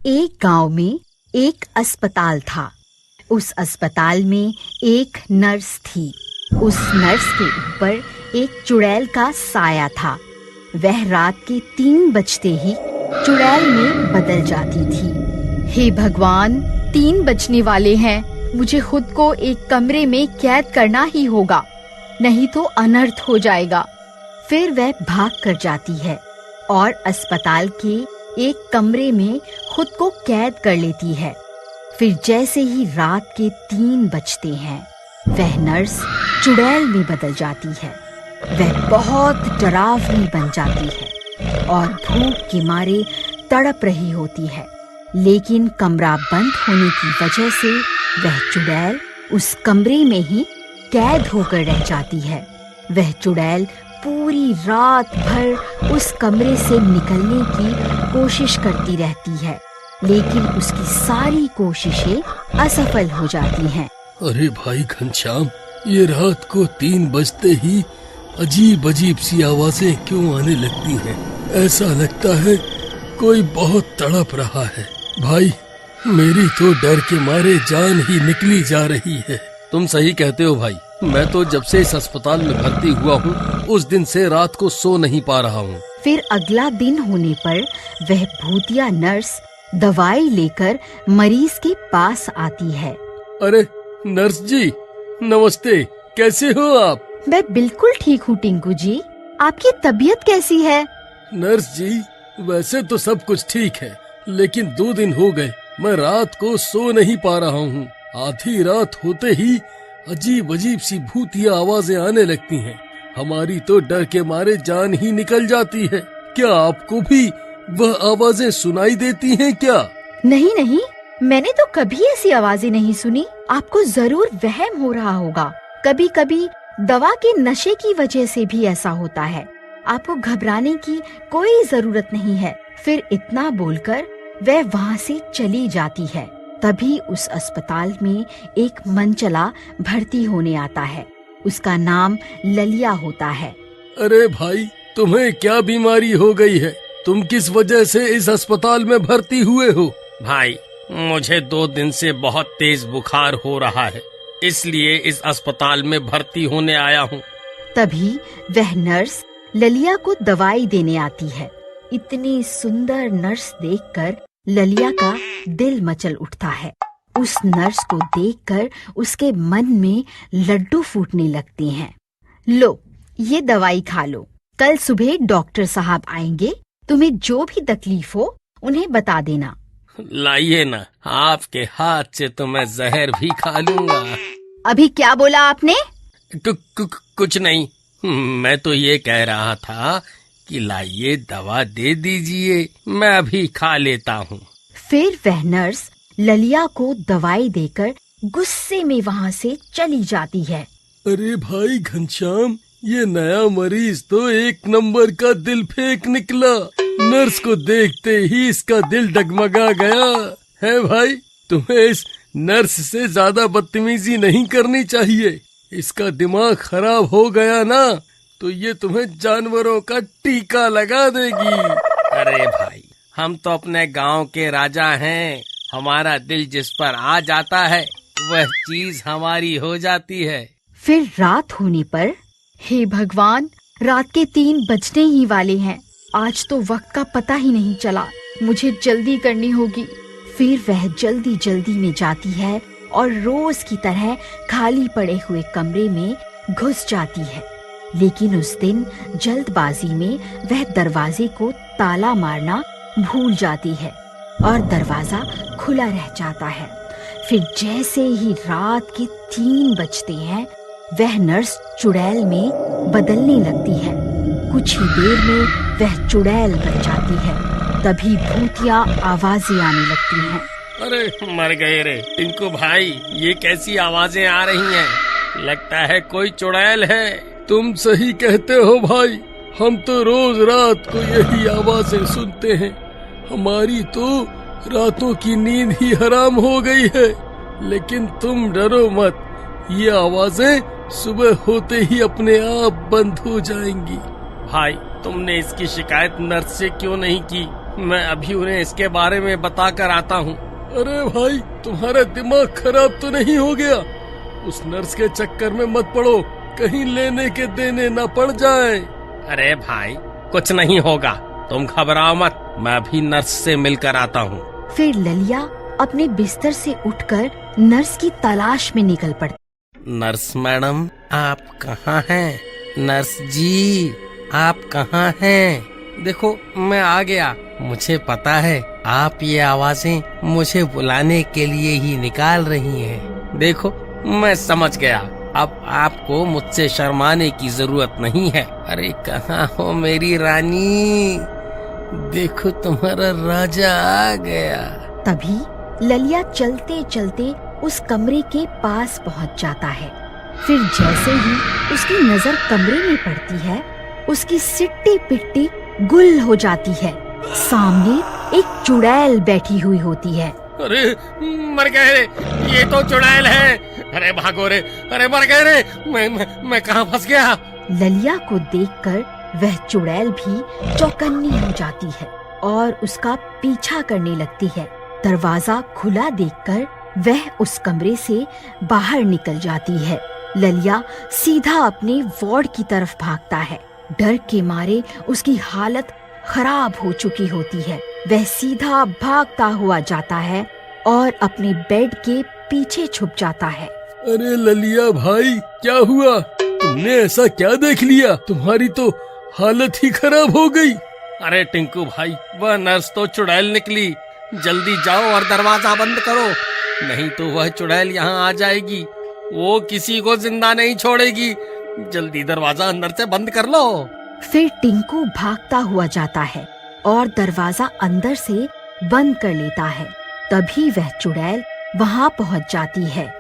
एक गांव में एक अस्पताल था। उस अस्पताल में एक नर्स थी। उस नर्स के ऊपर एक चुड़ैल का साया था। वह रात के 3 बजते ही चुड़ैल में बदल जाती थी। हे भगवान, 3 बजने वाले हैं। मुझे खुद को एक कमरे में कैद करना ही होगा, नहीं तो अनर्थ हो जाएगा। फिर वह भाग कर जाती है और अस्पताल के एक कमरे में खुद को कैद कर लेती है। फिर जैसे ही रात के 3 बजते हैं, वह नर्स चुड़ैल में बदल जाती है। वह बहुत डरावनी बन जाती है और भूख के मारे तड़प रही होती है। लेकिन कमरा बंद होने की वजह से वह चुड़ैल उस कमरे में ही कैद होकर रह जाती है। वह चुड़ैल पूरी रात भर उस कमरे से निकलने की कोशिश करती रहती है, लेकिन उसकी सारी कोशिशें असफल हो जाती हैं। अरे भाई घनश्याम, ये रात को 3 बजते ही अजीब अजीब सी आवाजें क्यों आने लगती हैं? ऐसा लगता है कोई बहुत तड़प रहा है। भाई, मेरी तो डर के मारे जान ही निकली जा रही है। तुम सही कहते हो भाई। मैं तो जब से इस अस्पताल में भर्ती हुआ हूँ, उस दिन से रात को सो नहीं पा रहा हूँ। फिर अगला दिन होने पर वह भूतिया नर्स दवाई लेकर मरीज के पास आती है। अरे नर्स जी, नमस्ते, कैसे हो आप? मैं बिल्कुल ठीक हूँ टिंकू जी। आपकी तबीयत कैसी है? नर्स जी, वैसे तो सब कुछ ठीक है, लेकिन 2 दिन हो गए मैं रात को सो नहीं पा रहा हूँ। आधी रात होते ही अजीब अजीब सी भूतिया आवाजें आने लगती हैं। हमारी तो डर के मारे जान ही निकल जाती है। क्या आपको भी वह आवाजें सुनाई देती हैं क्या? नहीं नहीं, मैंने तो कभी ऐसी आवाजें नहीं सुनी। आपको जरूर वहम हो रहा होगा। कभी कभी दवा के नशे की वजह से भी ऐसा होता है। आपको घबराने की कोई जरूरत नहीं है। फिर इतना बोलकर वह वहाँ से चली जाती है। तभी उस अस्पताल में एक मनचला भर्ती होने आता है। उसका नाम ललिया होता है। अरे भाई, तुम्हें क्या बीमारी हो गई है? तुम किस वजह से इस अस्पताल में भर्ती हुए हो? भाई, मुझे 2 दिन से बहुत तेज बुखार हो रहा है, इसलिए इस अस्पताल में भर्ती होने आया हूँ। तभी वह नर्स ललिया को दवाई देने आती है। इतनी सुंदर नर्स देखकर ललिया का दिल मचल उठता है। उस नर्स को देखकर उसके मन में लड्डू फूटने लगते हैं। लो, ये दवाई खा लो। कल सुबह डॉक्टर साहब आएंगे। तुम्हें जो भी तकलीफ हो उन्हें बता देना। लाइए ना, आपके हाथ से तो मैं जहर भी खा लूंगा। अभी क्या बोला आपने? कुछ नहीं, मैं तो ये कह रहा था कि लाइए दवा दे दीजिए, मैं अभी खा लेता हूँ। फिर वह नर्स ललिया को दवाई देकर गुस्से में वहाँ से चली जाती है। अरे भाई घनश्याम, ये नया मरीज तो 1 नंबर का दिल फेंक निकला। नर्स को देखते ही इसका दिल डगमगा गया है। भाई, तुम्हें इस नर्स से ज्यादा बदतमीजी नहीं करनी चाहिए। इसका दिमाग खराब हो गया ना, तो ये तुम्हें जानवरों का टीका लगा देगी। अरे भाई, हम तो अपने गांव के राजा हैं। हमारा दिल जिस पर आ जाता है वह चीज हमारी हो जाती है। फिर रात होने पर, हे भगवान, रात के 3 बजने ही वाले हैं। आज तो वक्त का पता ही नहीं चला। मुझे जल्दी करनी होगी। फिर वह जल्दी जल्दी में जाती है और रोज की तरह खाली पड़े हुए कमरे में घुस जाती है। लेकिन उस दिन जल्दबाजी में वह दरवाजे को ताला मारना भूल जाती है और दरवाजा खुला रह जाता है। फिर जैसे ही रात के 3 बजते हैं, वह नर्स चुड़ैल में बदलने लगती है। कुछ ही देर में वह चुड़ैल बन जाती है। तभी भूतिया आवाजें आने लगती हैं। अरे मर गए रे टिंकू भाई, ये कैसी आवाजें आ रही हैं? लगता है कोई चुड़ैल है। तुम सही कहते हो भाई, हम तो रोज रात को यही आवाजें सुनते हैं। हमारी तो रातों की नींद ही हराम हो गई है। लेकिन तुम डरो मत, ये आवाजें सुबह होते ही अपने आप बंद हो जाएंगी। भाई, तुमने इसकी शिकायत नर्स से क्यों नहीं की? मैं अभी उन्हें इसके बारे में बता कर आता हूँ। अरे भाई, तुम्हारा दिमाग खराब तो नहीं हो गया? उस नर्स के चक्कर में मत पड़ो, कहीं लेने के देने न पड़ जाए। अरे भाई, कुछ नहीं होगा, तुम घबराओ मत, मैं अभी नर्स से मिलकर आता हूँ। फिर ललिया अपने बिस्तर से उठकर नर्स की तलाश में निकल पड़ती। नर्स मैडम, आप कहाँ हैं? नर्स जी, आप कहाँ हैं? देखो, मैं आ गया। मुझे पता है आप ये आवाजें मुझे बुलाने के लिए ही निकाल रही हैं। देखो, मैं समझ गया, अब आपको मुझसे शर्माने की जरूरत नहीं है। अरे कहाँ हो मेरी रानी? देखो, तुम्हारा राजा आ गया। तभी ललिया चलते चलते उस कमरे के पास पहुंच जाता है। फिर जैसे ही उसकी नजर कमरे में पड़ती है, उसकी सिट्टी पिट्टी गुल हो जाती है। सामने एक चुड़ैल बैठी हुई होती है। अरे मर गए रे, ये तो चुड़ैल है। अरे भागो रे, अरे मर गए रे, मैं कहाँ फंस गया? ललिया को देखकर वह चुड़ैल भी चौकन्नी हो जाती है और उसका पीछा करने लगती है। दरवाजा खुला देखकर वह उस कमरे से बाहर निकल जाती है। ललिया सीधा अपने वार्ड की तरफ भागता है। डर के मारे उसकी हालत खराब हो चुकी होती है। वह सीधा भागता हुआ जाता है और अपने बेड के पीछे छुप जाता है। अरे ललिया भाई, क्या हुआ? तुमने ऐसा क्या देख लिया? तुम्हारी तो हालत ही खराब हो गई। अरे टिंकू भाई, वह नर्स तो चुड़ैल निकली। जल्दी जाओ और दरवाजा बंद करो, नहीं तो वह चुड़ैल यहाँ आ जाएगी। वो किसी को जिंदा नहीं छोड़ेगी। जल्दी दरवाजा अंदर से बंद कर लो। फिर टिंकू भागता हुआ जाता है और दरवाजा अंदर से बंद कर लेता है। तभी वह चुड़ैल वहाँ पहुँच जाती है।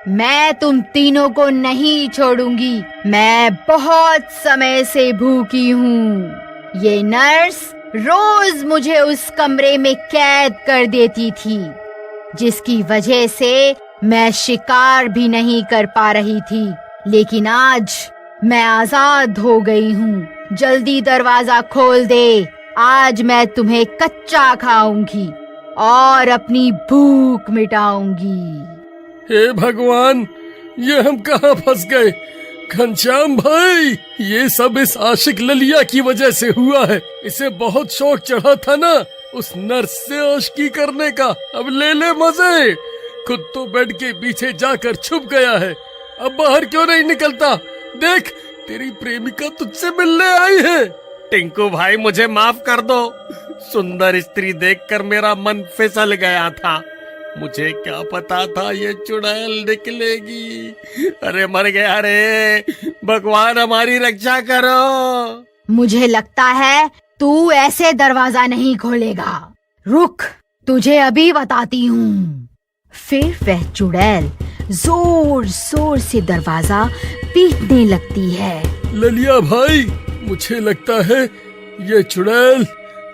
मैं तुम तीनों को नहीं छोड़ूंगी। मैं बहुत समय से भूखी हूँ। ये नर्स रोज मुझे उस कमरे में कैद कर देती थी, जिसकी वजह से मैं शिकार भी नहीं कर पा रही थी। लेकिन आज मैं आजाद हो गई हूँ। जल्दी दरवाजा खोल दे, आज मैं तुम्हें कच्चा खाऊंगी और अपनी भूख मिटाऊंगी। हे भगवान, ये हम कहाँ फंस गए? घनश्याम भाई, ये सब इस आशिक ललिया की वजह से हुआ है। इसे बहुत शौक चढ़ा था ना उस नर्स से आशिकी करने का। अब ले ले मजे। खुद तो बेड के पीछे जाकर छुप गया है, अब बाहर क्यों नहीं निकलता? देख, तेरी प्रेमिका तुझसे मिलने आई है। टिंकू भाई, मुझे माफ कर दो। सुंदर स्त्री देखकर मेरा मन फिसल गया था। मुझे क्या पता था ये चुड़ैल निकलेगी। अरे मर गया रे, भगवान हमारी रक्षा करो। मुझे लगता है तू ऐसे दरवाजा नहीं खोलेगा। रुक, तुझे अभी बताती हूँ। फिर वह चुड़ैल जोर जोर से दरवाजा पीटने लगती है। ललिया भाई, मुझे लगता है ये चुड़ैल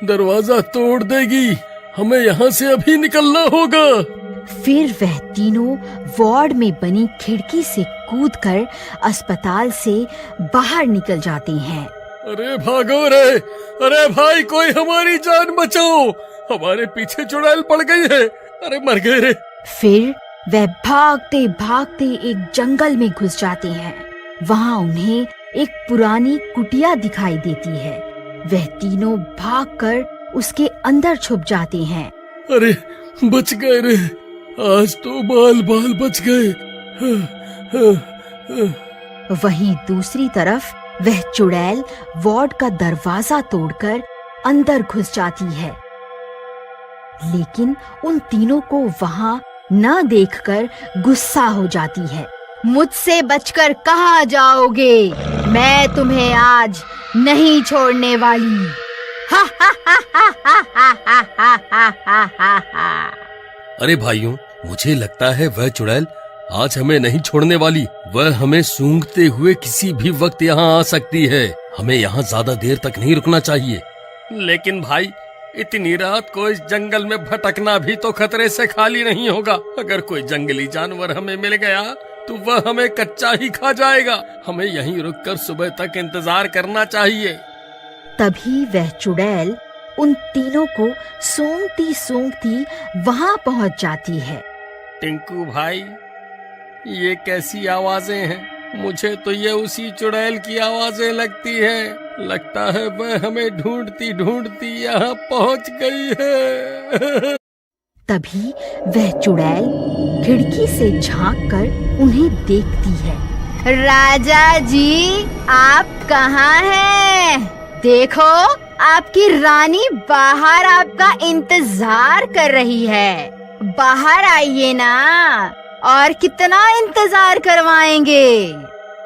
दरवाजा तोड़ देगी। हमें यहाँ से अभी निकलना होगा। फिर वह तीनों वार्ड में बनी खिड़की से कूदकर अस्पताल से बाहर निकल जाते हैं। अरे भागो रे, अरे भाई, कोई हमारी जान बचाओ, हमारे पीछे चुड़ैल पड़ गई है। अरे मर गए रे। फिर वह भागते भागते एक जंगल में घुस जाते हैं। वहाँ उन्हें एक पुरानी कुटिया दिखाई देती है। वह तीनों भागकर उसके अंदर छुप जाते हैं। अरे बच गए रे, आज तो बाल बाल बच गए। वहीं दूसरी तरफ वह चुड़ैल वार्ड का दरवाजा तोड़कर अंदर घुस जाती है, लेकिन उन तीनों को वहाँ न देखकर गुस्सा हो जाती है। मुझसे बचकर कहाँ जाओगे? मैं तुम्हें आज नहीं छोड़ने वाली। हा हा हा हा हा हा हा हा हा हा। अरे भाइयों, मुझे लगता है वह चुड़ैल आज हमें नहीं छोड़ने वाली। वह हमें सूंघते हुए किसी भी वक्त यहाँ आ सकती है। हमें यहाँ ज्यादा देर तक नहीं रुकना चाहिए। लेकिन भाई, इतनी रात को इस जंगल में भटकना भी तो खतरे से खाली नहीं होगा। अगर कोई जंगली जानवर हमें मिल गया तो वह हमें कच्चा ही खा जाएगा। हमें यहीं रुककर सुबह तक इंतजार करना चाहिए। तभी वह चुड़ैल उन तीनों को सूंघती सूंघती वहां पहुंच जाती है। टिंकू भाई, ये कैसी आवाजें हैं? मुझे तो ये उसी चुड़ैल की आवाजें लगती है। लगता है वह हमें ढूंढती ढूंढती यहाँ पहुंच गई है। तभी वह चुड़ैल खिड़की से झांककर उन्हें देखती है। राजा जी, आप कहाँ हैं? देखो, आपकी रानी बाहर आपका इंतजार कर रही है। बाहर आइए ना, और कितना इंतजार करवाएंगे?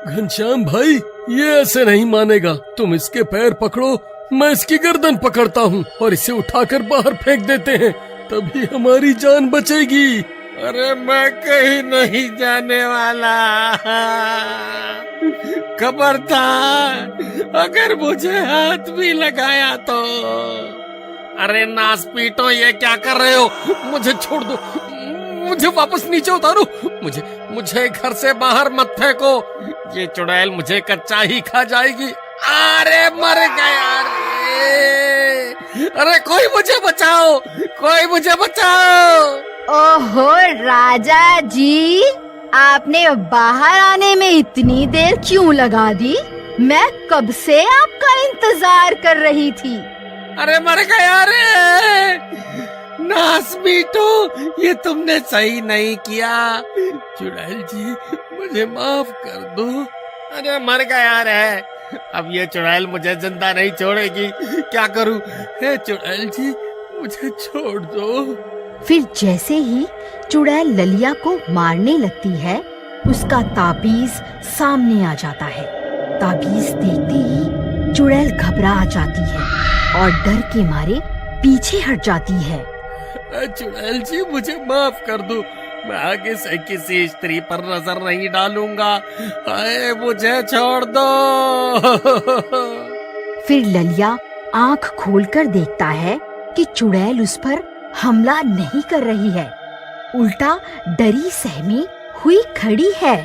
घनश्याम भाई, ये ऐसे नहीं मानेगा। तुम इसके पैर पकड़ो, मैं इसकी गर्दन पकड़ता हूँ और इसे उठाकर बाहर फेंक देते हैं, तभी हमारी जान बचेगी। अरे मैं कहीं नहीं जाने वाला। खबरदार, अगर मुझे हाथ भी लगाया तो। अरे नासपीटो, ये क्या कर रहे हो? मुझे छोड़ दो, मुझे वापस नीचे उतारो। मुझे घर से बाहर मत फेंको। ये चुड़ैल मुझे कच्चा ही खा जाएगी। अरे मर गया रे। अरे कोई मुझे बचाओ, कोई मुझे बचाओ। ओहो राजा जी, आपने बाहर आने में इतनी देर क्यों लगा दी? मैं कब से आपका इंतजार कर रही थी। अरे मर गया रे। नासबीटो, ये तुमने सही नहीं किया। चुड़ैल जी, मुझे माफ कर दो। अरे मर गया रे। अब ये चुड़ैल मुझे जिंदा नहीं छोड़ेगी। क्या करूं? हे चुड़ैल जी, मुझे छोड़ दो। फिर जैसे ही चुड़ैल ललिया को मारने लगती है, उसका ताबीज सामने आ जाता है। ताबीज देखते ही चुड़ैल घबरा जाती है और डर के मारे पीछे हट जाती है। चुड़ैल जी, मुझे माफ कर दो। मैं आगे से किसी स्त्री पर नजर नहीं डालूंगा। आए, मुझे छोड़ दो। फिर ललिया आंख खोलकर देखता है कि चुड़ैल उस पर हमला नहीं कर रही है, उल्टा डरी सहमी हुई खड़ी है।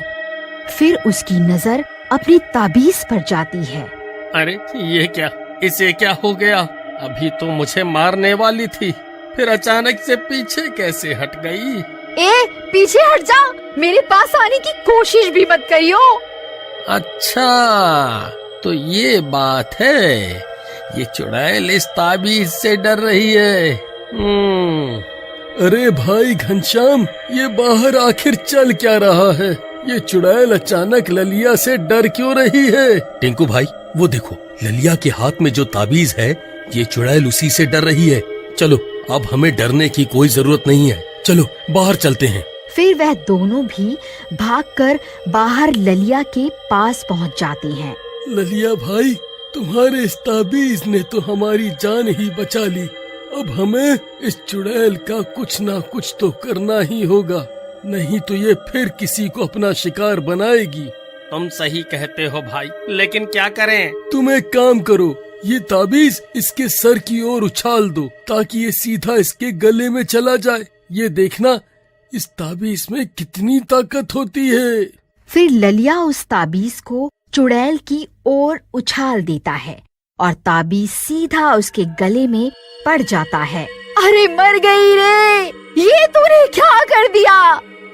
फिर उसकी नजर अपनी ताबीज पर जाती है। अरे ये क्या? इसे क्या हो गया? अभी तो मुझे मारने वाली थी, फिर अचानक से पीछे कैसे हट गई? ए, पीछे हट जा, मेरे पास आने की कोशिश भी मत करियो। अच्छा, तो ये बात है। ये चुड़ैल इस ताबीज से डर रही है। अरे भाई घनश्याम, ये बाहर आखिर चल क्या रहा है? ये चुड़ैल अचानक ललिया से डर क्यों रही है? टिंकू भाई, वो देखो, ललिया के हाथ में जो ताबीज है, ये चुड़ैल उसी से डर रही है। चलो, अब हमें डरने की कोई जरूरत नहीं है। चलो बाहर चलते हैं। फिर वह दोनों भी भागकर बाहर ललिया के पास पहुंच जाते हैं। ललिया भाई, तुम्हारे इस ताबीज ने तो हमारी जान ही बचा ली। अब हमें इस चुड़ैल का कुछ ना कुछ तो करना ही होगा, नहीं तो ये फिर किसी को अपना शिकार बनाएगी। तुम सही कहते हो भाई, लेकिन क्या करें? तुम एक काम करो, ये ताबीज इसके सर की ओर उछाल दो ताकि ये सीधा इसके गले में चला जाए। ये देखना, इस ताबीज में कितनी ताकत होती है। फिर ललिया उस ताबीज को चुड़ैल की ओर उछाल देता है और ताबीज सीधा उसके गले में पड़ जाता है। अरे मर गई रे, ये तूने क्या कर दिया?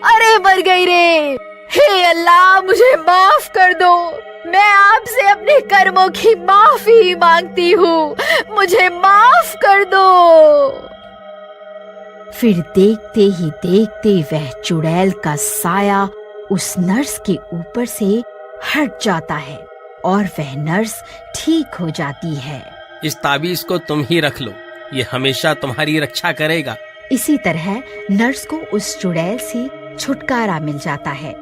अरे मर गई रे। हे अल्लाह, मुझे माफ कर दो। मैं आपसे अपने कर्मों की माफी मांगती हूँ, मुझे माफ कर दो। फिर देखते ही देखते वह चुड़ैल का साया उस नर्स के ऊपर से हट जाता है और वह नर्स ठीक हो जाती है। इस ताबीज को तुम ही रख लो, ये हमेशा तुम्हारी रक्षा करेगा। इसी तरह नर्स को उस चुड़ैल से छुटकारा मिल जाता है